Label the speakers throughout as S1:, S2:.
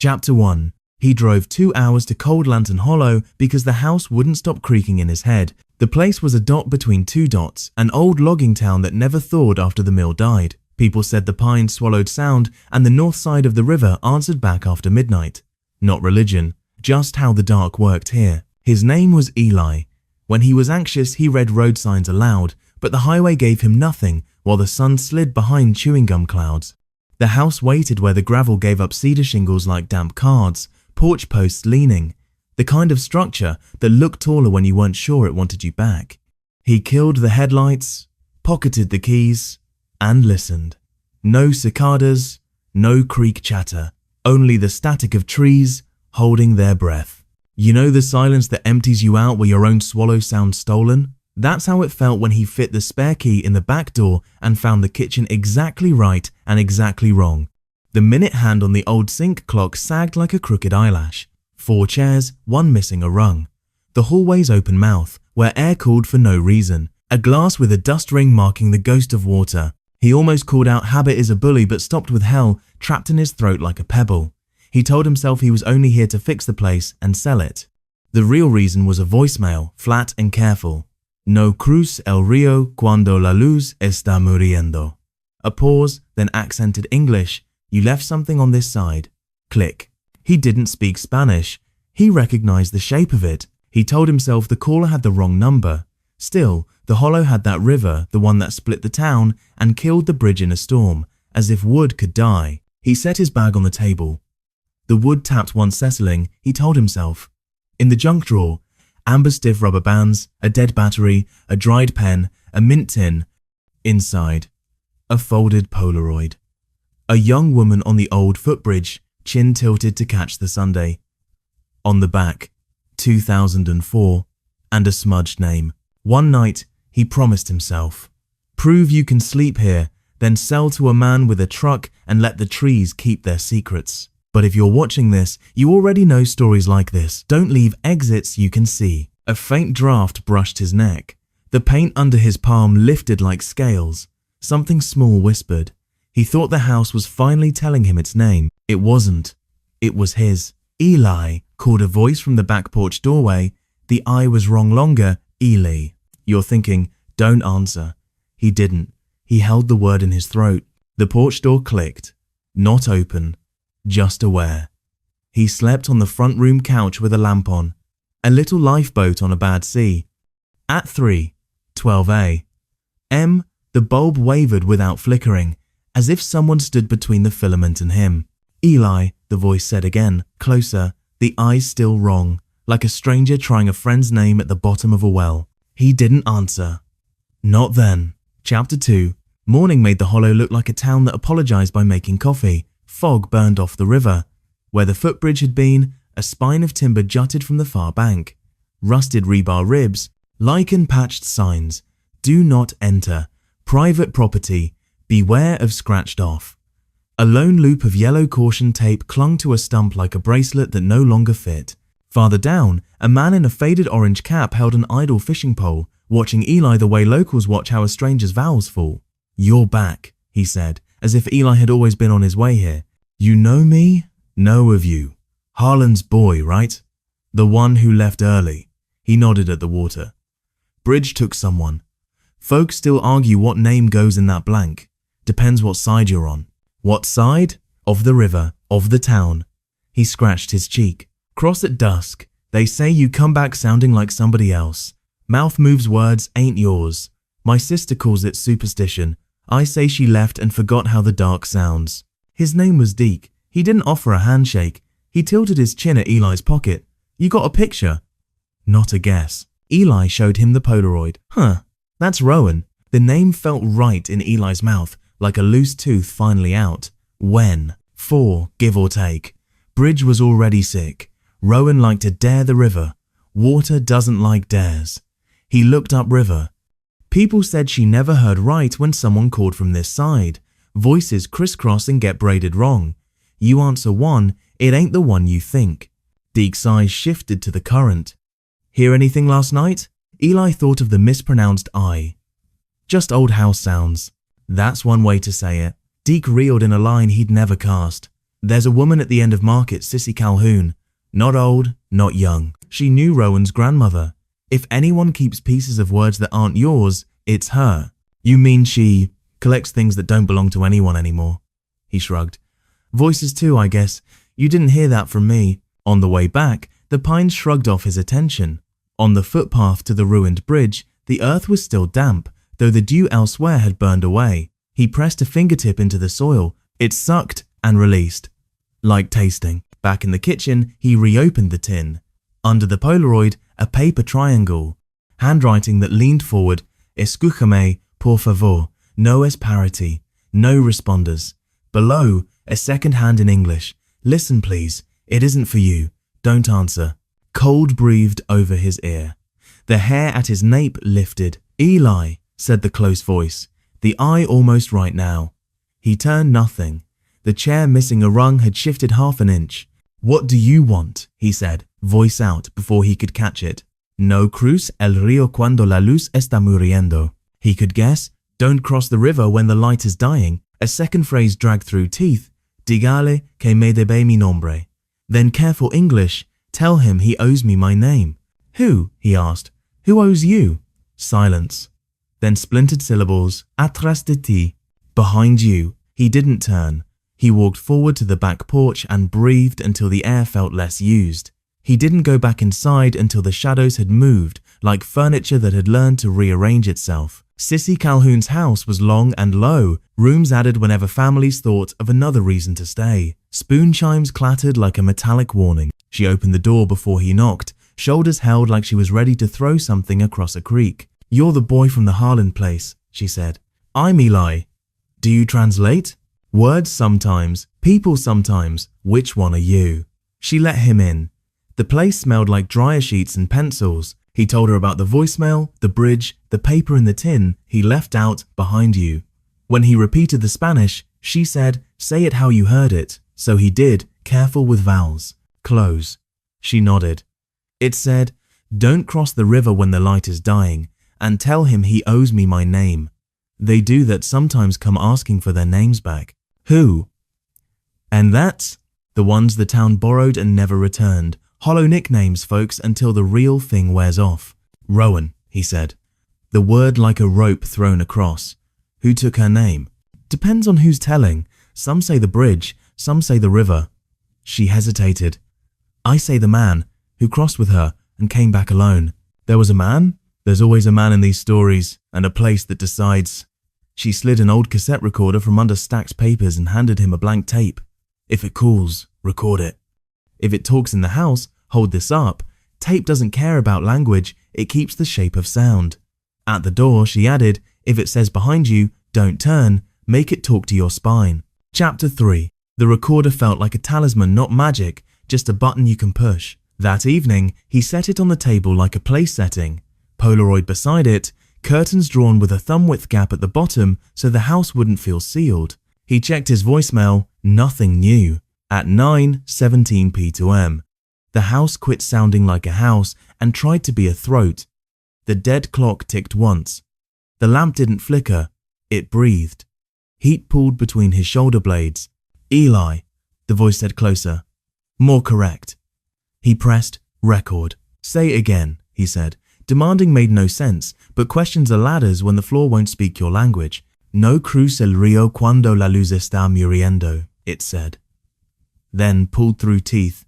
S1: Chapter 1. He drove 2 hours to Cold Lantern Hollow because the house wouldn't stop creaking in his head. The place was a dot between two dots, an old logging town that never thawed after the mill died. People said the pines swallowed sound and the north side of the river answered back after midnight. Not religion, just how the dark worked here. His name was Eli. When he was anxious, he read road signs aloud, but the highway gave him nothing while the sun slid behind chewing gum clouds. The house waited where the gravel gave up cedar shingles like damp cards, porch posts leaning, the kind of structure that looked taller when you weren't sure it wanted you back. He killed the headlights, pocketed the keys, and listened. No cicadas, no creek chatter, only the static of trees holding their breath. You know the silence that empties you out where your own swallow sounds stolen? That's how it felt when he fit the spare key in the back door and found the kitchen exactly right and exactly wrong. The minute hand on the old sink clock sagged like a crooked eyelash. 4 chairs, one missing a rung. The hallway's open mouth, where air cooled for no reason. A glass with a dust ring marking the ghost of water. He almost called out habit is a bully but stopped with hell trapped in his throat like a pebble. He told himself he was only here to fix the place and sell it. The real reason was a voicemail, flat and careful. No cruz el río cuando la luz está muriendo. A pause, then accented English. You left something on this side. Click. He didn't speak Spanish. He recognized the shape of it. He told himself the caller had the wrong number. Still, the hollow had that river, the one that split the town and killed the bridge in a storm, as if wood could die. He set his bag on the table. The wood tapped once settling, he told himself. In the junk drawer, amber stiff rubber bands, a dead battery, a dried pen, a mint tin. Inside, a folded Polaroid. A young woman on the old footbridge, chin tilted to catch the Sunday. On the back, 2004, and a smudged name. One night, he promised himself, prove you can sleep here, then sell to a man with a truck and let the trees keep their secrets. But if you're watching this, you already know stories like this. Don't leave exits you can see. A faint draft brushed his neck. The paint under his palm lifted like scales. Something small whispered. He thought the house was finally telling him its name. It wasn't. It was his. Eli, called a voice from the back porch doorway. The I was wrong longer. Eli. You're thinking, don't answer. He didn't. He held the word in his throat. The porch door clicked. Not open. Just aware. He slept on the front room couch with a lamp on. A little lifeboat on a bad sea. At 3:12 a.m., the bulb wavered without flickering, as if someone stood between the filament and him. Eli, the voice said again, closer, the eyes still wrong, like a stranger trying a friend's name at the bottom of a well. He didn't answer. Not then. Chapter 2. Morning made the hollow look like a town that apologized by making coffee. Fog burned off the river. Where the footbridge had been, a spine of timber jutted from the far bank. Rusted rebar ribs, lichen-patched signs. Do not enter. Private property. Beware of scratched off. A lone loop of yellow caution tape clung to a stump like a bracelet that no longer fit. Farther down, a man in a faded orange cap held an idle fishing pole, watching Eli the way locals watch how a stranger's vows fall. You're back, he said, as if Eli had always been on his way here. You know me? Know of you. Harlan's boy, right? The one who left early. He nodded at the water. Bridge took someone. Folks still argue what name goes in that blank. Depends what side you're on. What side? Of the river, of the town. He scratched his cheek. Cross at dusk. They say you come back sounding like somebody else. Mouth moves words ain't yours. My sister calls it superstition. I say she left and forgot how the dark sounds. His name was Deke. He didn't offer a handshake. He tilted his chin at Eli's pocket. You got a picture? Not a guess. Eli showed him the Polaroid. Huh, that's Rowan. The name felt right in Eli's mouth, like a loose tooth finally out. When? 4, give or take. Bridge was already sick. Rowan liked to dare the river. Water doesn't like dares. He looked up river. People said she never heard right when someone called from this side. Voices crisscross and get braided wrong. You answer one, it ain't the one you think. Deke's eyes shifted to the current. Hear anything last night? Eli thought of the mispronounced I. Just old house sounds. That's one way to say it. Deke reeled in a line he'd never cast. There's a woman at the end of Market, Sissy Calhoun. Not old, not young. She knew Rowan's grandmother. If anyone keeps pieces of words that aren't yours, it's her. You mean she collects things that don't belong to anyone anymore? He shrugged. Voices too, I guess. You didn't hear that from me. On the way back, the pines shrugged off his attention. On the footpath to the ruined bridge, the earth was still damp, though the dew elsewhere had burned away. He pressed a fingertip into the soil. It sucked and released. Like tasting. Back in the kitchen, he reopened the tin. Under the Polaroid, a paper triangle. Handwriting that leaned forward. Escúchame, por favor. No parity. No responders. Below, a second hand in English. Listen, please. It isn't for you. Don't answer. Cold breathed over his ear. The hair at his nape lifted. Eli, said the close voice. The eye almost right now. He turned nothing. The chair missing a rung had shifted half an inch. What do you want? He said, voice out before he could catch it. No cruz el río cuando la luz está muriendo. He could guess. Don't cross the river when the light is dying. A second phrase dragged through teeth. Dígale que me debe mi nombre. Then careful English. Tell him he owes me my name. Who? He asked. Who owes you? Silence. Then splintered syllables. Atrás de ti. Behind you. He didn't turn. He walked forward to the back porch and breathed until the air felt less used. He didn't go back inside until the shadows had moved, like furniture that had learned to rearrange itself. Sissy Calhoun's house was long and low, rooms added whenever families thought of another reason to stay. Spoon chimes clattered like a metallic warning. She opened the door before he knocked, shoulders held like she was ready to throw something across a creek. You're the boy from the Harlan place, she said. I'm Eli. Do you translate? Words sometimes, people sometimes. Which one are you? She let him in. The place smelled like dryer sheets and pencils. He told her about the voicemail, the bridge, the paper in the tin he left out behind you. When he repeated the Spanish, she said, say it how you heard it. So he did, careful with vowels. Close. She nodded. It said, don't cross the river when the light is dying, and tell him he owes me my name. They do that sometimes come asking for their names back. Who? And that's the ones the town borrowed and never returned. Hollow nicknames, folks, until the real thing wears off. Rowan, he said. The word like a rope thrown across. Who took her name? Depends on who's telling. Some say the bridge, some say the river. She hesitated. I say the man who crossed with her and came back alone. There was a man? There's always a man in these stories, and a place that decides. She slid an old cassette recorder from under stacked papers and handed him a blank tape. If it calls, record it. If it talks in the house, hold this up. Tape doesn't care about language, it keeps the shape of sound. At the door, she added, if it says behind you, don't turn, make it talk to your spine. Chapter 3. The recorder felt like a talisman, not magic, just a button you can push. That evening, he set it on the table like a place setting. Polaroid beside it, curtains drawn with a thumb-width gap at the bottom so the house wouldn't feel sealed. He checked his voicemail, nothing new. At 9:17 p.m. The house quit sounding like a house and tried to be a throat. The dead clock ticked once. The lamp didn't flicker, it breathed. Heat pooled between his shoulder blades. Eli, the voice said closer. More correct. He pressed record. Say it again, he said. Demanding made no sense, but questions are ladders when the floor won't speak your language. No cruce el río cuando la luz está muriendo, it said. Then pulled through teeth.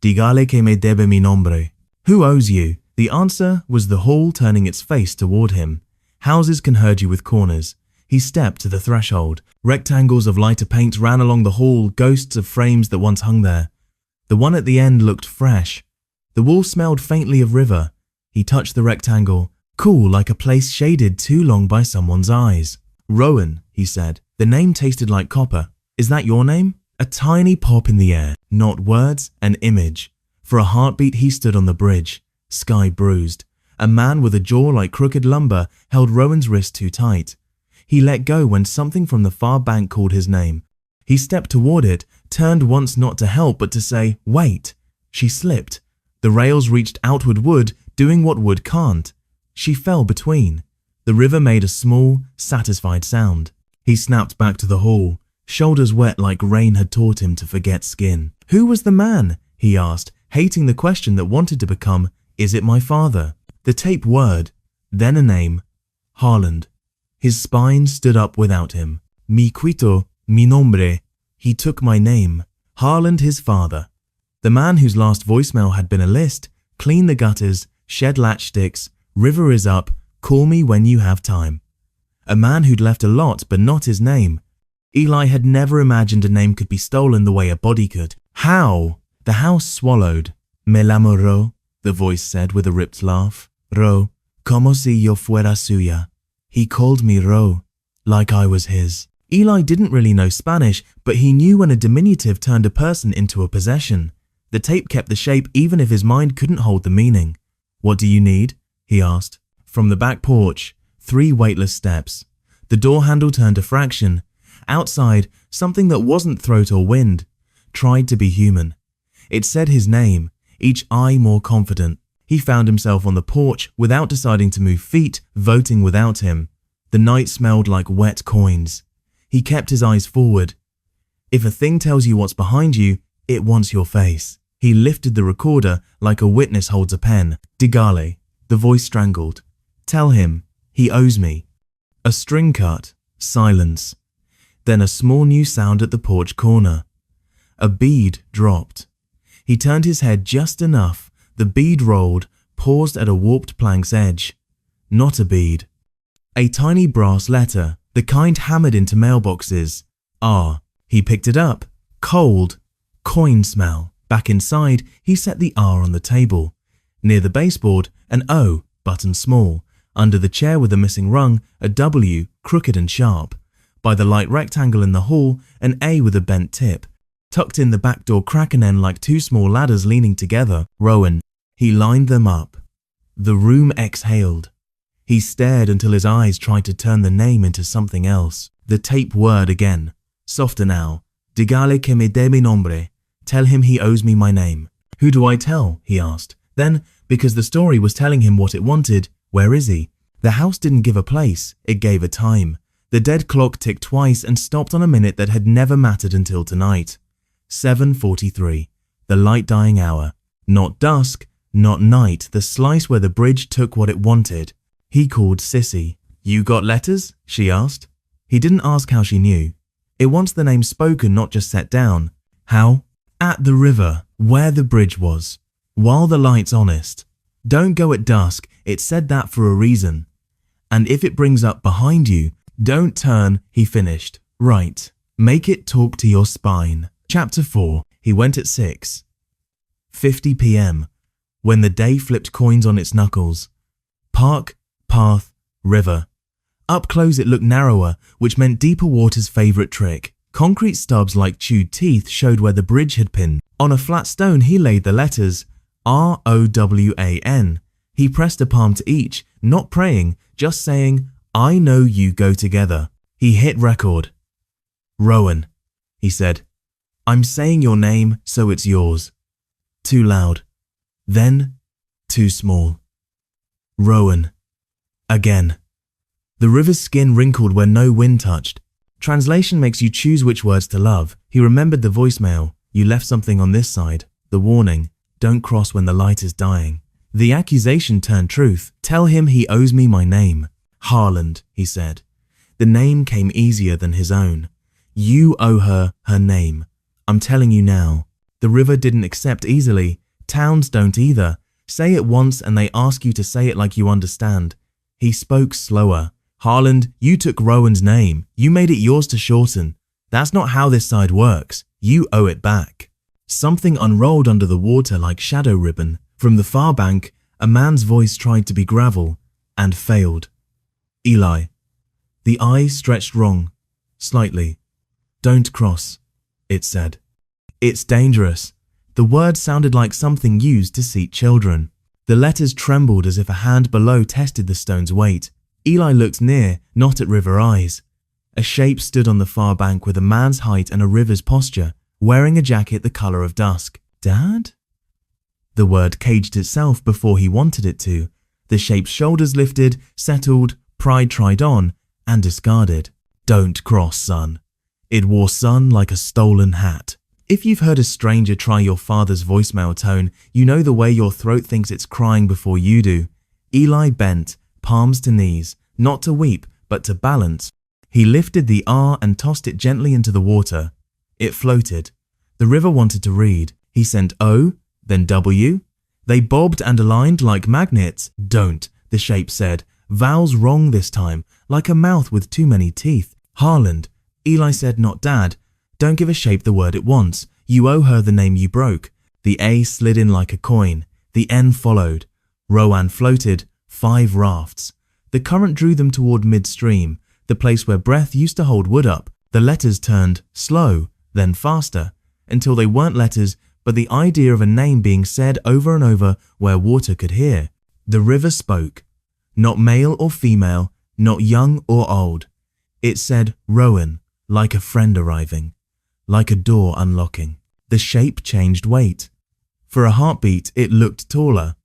S1: Dígale que me debe mi nombre. Who owes you? The answer was the hall turning its face toward him. Houses can herd you with corners. He stepped to the threshold. Rectangles of lighter paint ran along the hall, ghosts of frames that once hung there. The one at the end looked fresh. The wall smelled faintly of river. He touched the rectangle. Cool, like a place shaded too long by someone's eyes. Rowan, he said. The name tasted like copper. Is that your name? A tiny pop in the air. Not words, an image. For a heartbeat he stood on the bridge. Sky bruised. A man with a jaw like crooked lumber held Rowan's wrist too tight. He let go when something from the far bank called his name. He stepped toward it, turned once not to help but to say, wait. She slipped. The rails reached outward wood, doing what wood can't. She fell between. The river made a small, satisfied sound. He snapped back to the hall. shoulders wet like rain had taught him to forget skin. Who was the man? He asked, hating the question that wanted to become, is it my father? The tape word, then a name, Harland. His spine stood up without him. Mi quito, mi nombre. He took my name. Harland, his father. The man whose last voicemail had been a list, clean the gutters, shed latch sticks, river is up, call me when you have time. A man who'd left a lot but not his name. Eli had never imagined a name could be stolen the way a body could. How? The house swallowed. Me llamo Ro, the voice said with a ripped laugh. Ro, como si yo fuera suya. He called me Ro, like I was his. Eli didn't really know Spanish, but he knew when a diminutive turned a person into a possession. The tape kept the shape even if his mind couldn't hold the meaning. What do you need? He asked. From the back porch, 3 weightless steps. The door handle turned a fraction. Outside, something that wasn't throat or wind tried to be human. It said his name, each eye more confident. He found himself on the porch without deciding to move feet, voting without him. The night smelled like wet coins. He kept his eyes forward. If a thing tells you what's behind you, it wants your face. He lifted the recorder like a witness holds a pen. Digale, the voice strangled. Tell him, he owes me. A string cut, silence. Then a small new sound at the porch corner. A bead dropped. He turned his head just enough. The bead rolled, paused at a warped plank's edge. Not a bead. A tiny brass letter, the kind hammered into mailboxes. R. He picked it up. Cold. Coin smell. Back inside, he set the R on the table. Near the baseboard, an O, button small. Under the chair with the missing rung, a W, crooked and sharp. By the light rectangle in the hall, an A with a bent tip. Tucked in the back door crack-an-end like 2 small ladders leaning together, Rowan. He lined them up. The room exhaled. He stared until his eyes tried to turn the name into something else. The tape word again. Softer now. Dígale que me dé mi nombre. Tell him he owes me my name. Who do I tell? He asked. Then, because the story was telling him what it wanted, where is he? The house didn't give a place, it gave a time. The dead clock ticked twice and stopped on a minute that had never mattered until tonight. 7:43, the light dying hour. Not dusk, not night, the slice where the bridge took what it wanted. He called Sissy. You got letters? She asked. He didn't ask how she knew. It wants the name spoken, not just set down. How? At the river, where the bridge was. While the light's honest. Don't go at dusk, it said that for a reason. And if it brings up behind you, don't turn, he finished. Right. Make it talk to your spine. Chapter 4. He went at 6:50 p.m. when the day flipped coins on its knuckles. Park, path, river. Up close it looked narrower, which meant deeper water's favourite trick. Concrete stubs like chewed teeth showed where the bridge had pinned. On a flat stone he laid the letters R-O-W-A-N. He pressed a palm to each, not praying, just saying, I know you go together. He hit record. Rowan, he said. I'm saying your name, so it's yours. Too loud. Then, too small. Rowan. Again. The river's skin wrinkled where no wind touched. Translation makes you choose which words to love. He remembered the voicemail. You left something on this side. The warning. Don't cross when the light is dying. The accusation turned truth. Tell him he owes me my name. Harland, he said. The name came easier than his own. You owe her her name. I'm telling you now. The river didn't accept easily. Towns don't either. Say it once and they ask you to say it like you understand. He spoke slower. Harland, you took Rowan's name. You made it yours to shorten. That's not how this side works. You owe it back. Something unrolled under the water like shadow ribbon. From the far bank, a man's voice tried to be gravel and failed. Eli. The eye stretched wrong, slightly. Don't cross, it said. It's dangerous. The word sounded like something used to seat children. The letters trembled as if a hand below tested the stone's weight. Eli looked near, not at river eyes. A shape stood on the far bank with a man's height and a river's posture, wearing a jacket the color of dusk. Dad? The word caged itself before he wanted it to. The shape's shoulders lifted, settled, pride tried on, and discarded. Don't cross, son. It wore sun like a stolen hat. If you've heard a stranger try your father's voicemail tone, you know the way your throat thinks it's crying before you do. Eli bent, palms to knees, not to weep, but to balance. He lifted the R and tossed it gently into the water. It floated. The river wanted to read. He sent O, then W. They bobbed and aligned like magnets. Don't, the shape said. Vowels wrong this time, like a mouth with too many teeth. Harland. Eli said, not Dad. Don't give a shape the word it wants. You owe her the name you broke. The A slid in like a coin. The N followed. Rowan floated. 5 rafts. The current drew them toward midstream, the place where breath used to hold wood up. The letters turned slow, then faster, until they weren't letters, but the idea of a name being said over and over where water could hear. The river spoke. Not male or female, not young or old. It said Rowan, like a friend arriving, like a door unlocking. The shape changed weight. For a heartbeat, it looked taller.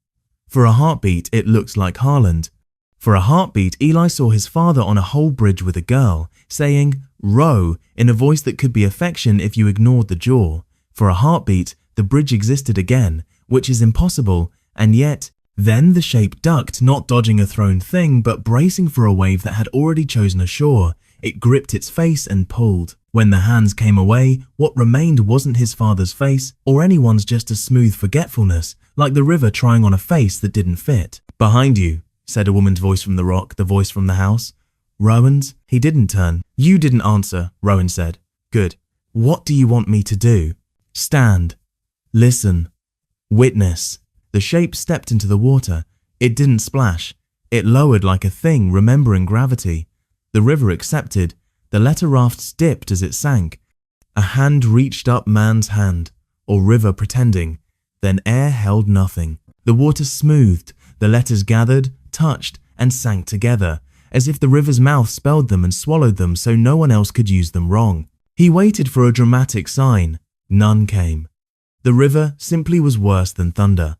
S1: For a heartbeat, it looked like Harland. For a heartbeat, Eli saw his father on a whole bridge with a girl, saying, row, in a voice that could be affection if you ignored the jaw. For a heartbeat, the bridge existed again, which is impossible, and yet, then the shape ducked, not dodging a thrown thing, but bracing for a wave that had already chosen a shore. It gripped its face and pulled. When the hands came away, what remained wasn't his father's face, or anyone's, just a smooth forgetfulness, like the river trying on a face that didn't fit. Behind you, said a woman's voice from the rock, the voice from the house. Rowan's? He didn't turn. You didn't answer, Rowan said. Good. What do you want me to do? Stand. Listen. Witness. The shape stepped into the water. It didn't splash. It lowered like a thing remembering gravity. The river accepted. The letter rafts dipped as it sank. A hand reached up man's hand, or river pretending. Then air held nothing. The water smoothed. The letters gathered, touched, and sank together, as if the river's mouth spelled them and swallowed them so no one else could use them wrong. He waited for a dramatic sign. None came. The river simply was worse than thunder.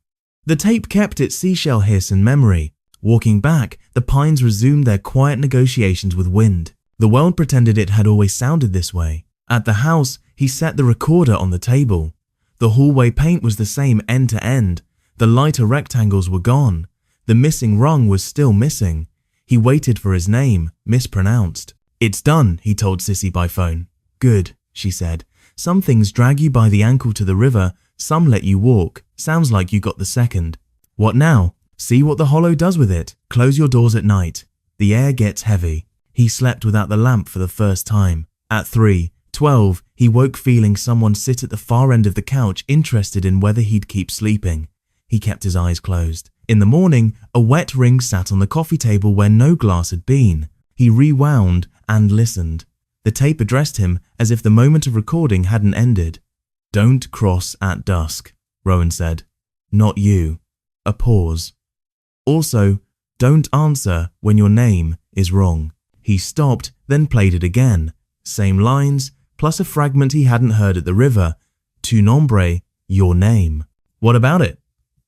S1: The tape kept its seashell hiss in memory. Walking back, the pines resumed their quiet negotiations with wind. The world pretended it had always sounded this way. At the house, he set the recorder on the table. The hallway paint was the same end to end. The lighter rectangles were gone. The missing rung was still missing. He waited for his name, mispronounced. It's done, he told Sissy by phone. Good, she said. Some things drag you by the ankle to the river, some let you walk. Sounds like you got the second. What now? See what the hollow does with it. Close your doors at night. The air gets heavy. He slept without the lamp for the first time. At 3:12, he woke feeling someone sit at the far end of the couch, interested in whether he'd keep sleeping. He kept his eyes closed. In the morning, a wet ring sat on the coffee table where no glass had been. He rewound and listened. The tape addressed him as if the moment of recording hadn't ended. Don't cross at dusk, Rowan said. Not you. A pause. Also, don't answer when your name is wrong. He stopped, then played it again. Same lines, plus a fragment he hadn't heard at the river. Tu nombre, your name. What about it?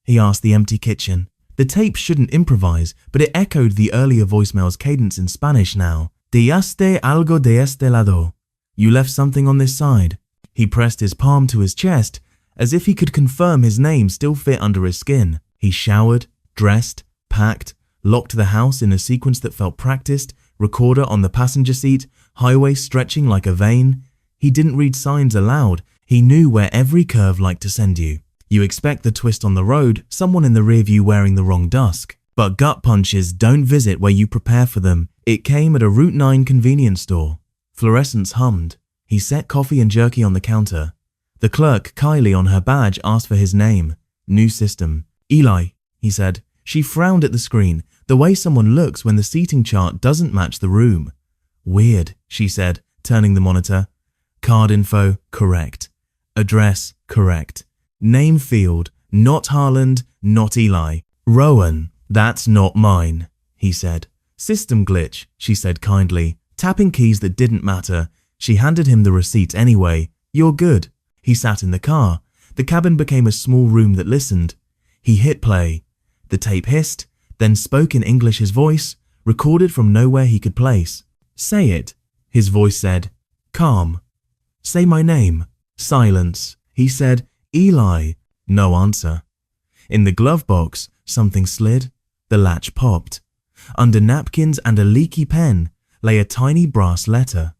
S1: He asked the empty kitchen. The tape shouldn't improvise, but it echoed the earlier voicemail's cadence in Spanish now. Dejaste algo de este lado. You left something on this side. He pressed his palm to his chest, as if he could confirm his name still fit under his skin. He showered, dressed, packed, locked the house in a sequence that felt practiced, recorder on the passenger seat, highway stretching like a vein. He didn't read signs aloud. He knew where every curve liked to send you. You expect the twist on the road, someone in the rearview wearing the wrong dusk. But gut punches don't visit where you prepare for them. It came at a Route 9 convenience store. Fluorescence hummed. He set coffee and jerky on the counter. The clerk, Kylie, on her badge asked for his name. New system. Eli, he said. She frowned at the screen, the way someone looks when the seating chart doesn't match the room. Weird, she said, turning the monitor. Card info, correct. Address, correct. Name field, not Harland, not Eli. Rowan, that's not mine, he said. System glitch, she said kindly, tapping keys that didn't matter. She handed him the receipt anyway. You're good. He sat in the car. The cabin became a small room that listened. He hit play. The tape hissed, then spoke in English his voice, recorded from nowhere he could place. Say it, his voice said. Calm, Say my name. Silence. He said, Eli. No answer. In the glove box, something slid. The latch popped. Under napkins and a leaky pen lay a tiny brass letter.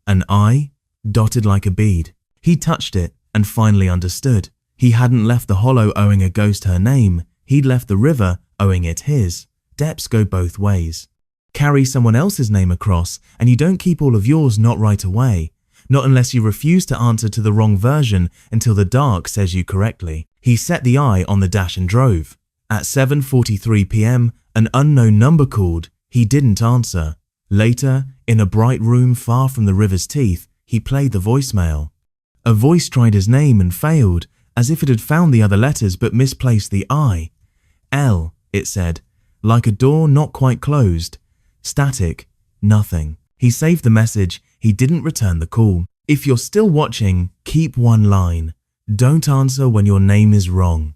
S1: An I, dotted like a bead. He touched it and finally understood. He hadn't left the hollow owing a ghost her name. He'd left the river owing it his. Depths go both ways. Carry someone else's name across and you don't keep all of yours not right away. Not unless you refuse to answer to the wrong version until the dark says you correctly. He set the eye on the dash and drove. At 7:43 p.m, an unknown number called. He didn't answer. Later, in a bright room far from the river's teeth, he played the voicemail. A voice tried his name and failed, as if it had found the other letters but misplaced the I. L, it said, like a door not quite closed. Static. Nothing. He saved the message. He didn't return the call. If you're still watching, keep one line. Don't answer when your name is wrong.